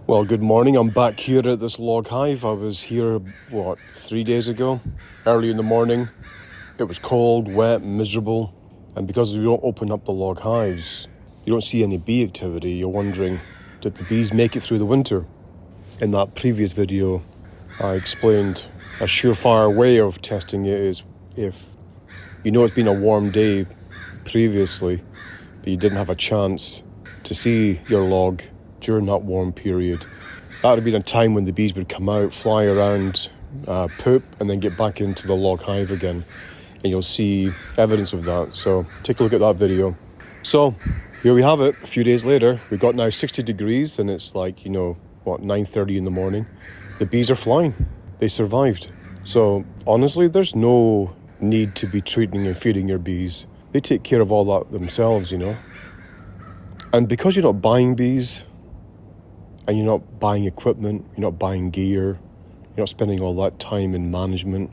Well, good morning. I'm back here at this log hive. I was here, 3 days ago, early in the morning. It was cold, wet, miserable. And because we don't open up the log hives, you don't see any bee activity. You're wondering, did the bees make it through the winter? In that previous video, I explained a surefire way of testing it is if you know it's been a warm day previously, but you didn't have a chance to see your log during that warm period. That would have been a time when the bees would come out, fly around, poop, and then get back into the log hive again. And you'll see evidence of that. So take a look at that video. So here we have it. A few days later, we've got now 60 degrees and it's 9:30 in the morning. The bees are flying. They survived. So honestly, there's no need to be treating and feeding your bees. They take care of all that themselves, And because you're not buying bees, and you're not buying equipment, you're not buying gear, you're not spending all that time in management,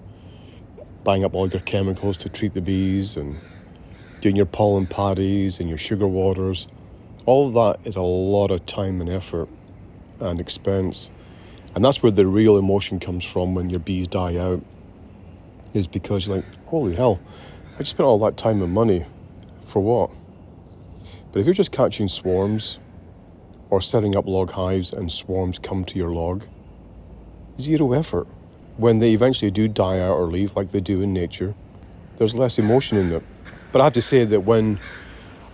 buying up all your chemicals to treat the bees and doing your pollen patties and your sugar waters. All of that is a lot of time and effort and expense. And that's where the real emotion comes from when your bees die out, is because you're like, holy hell, I just spent all that time and money for what? But if you're just catching swarms, or setting up log hives and swarms come to your log, zero effort. When they eventually do die out or leave, like they do in nature, there's less emotion in it. But I have to say that when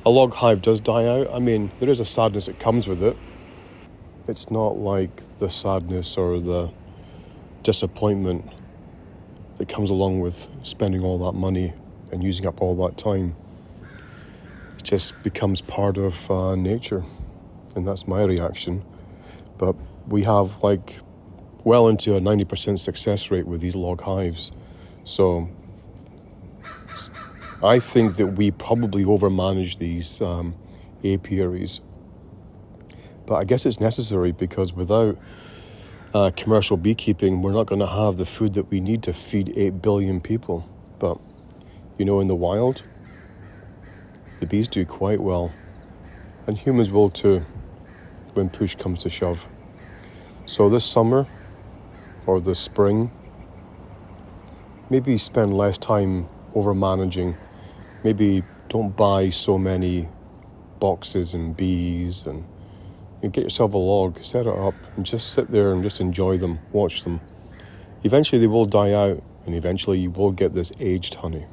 a log hive does die out, there is a sadness that comes with it. It's not like the sadness or the disappointment that comes along with spending all that money and using up all that time. It just becomes part of nature. And that's my reaction. But we have well into a 90% success rate with these log hives. So I think that we probably overmanage these apiaries. But I guess it's necessary because without commercial beekeeping, we're not going to have the food that we need to feed 8 billion people. But, in the wild, the bees do quite well. And humans will too, when push comes to shove. So this summer or this spring, maybe spend less time over managing. Maybe don't buy so many boxes and bees and get yourself a log, set it up and just sit there and just enjoy them, watch them. Eventually they will die out and eventually you will get this aged honey.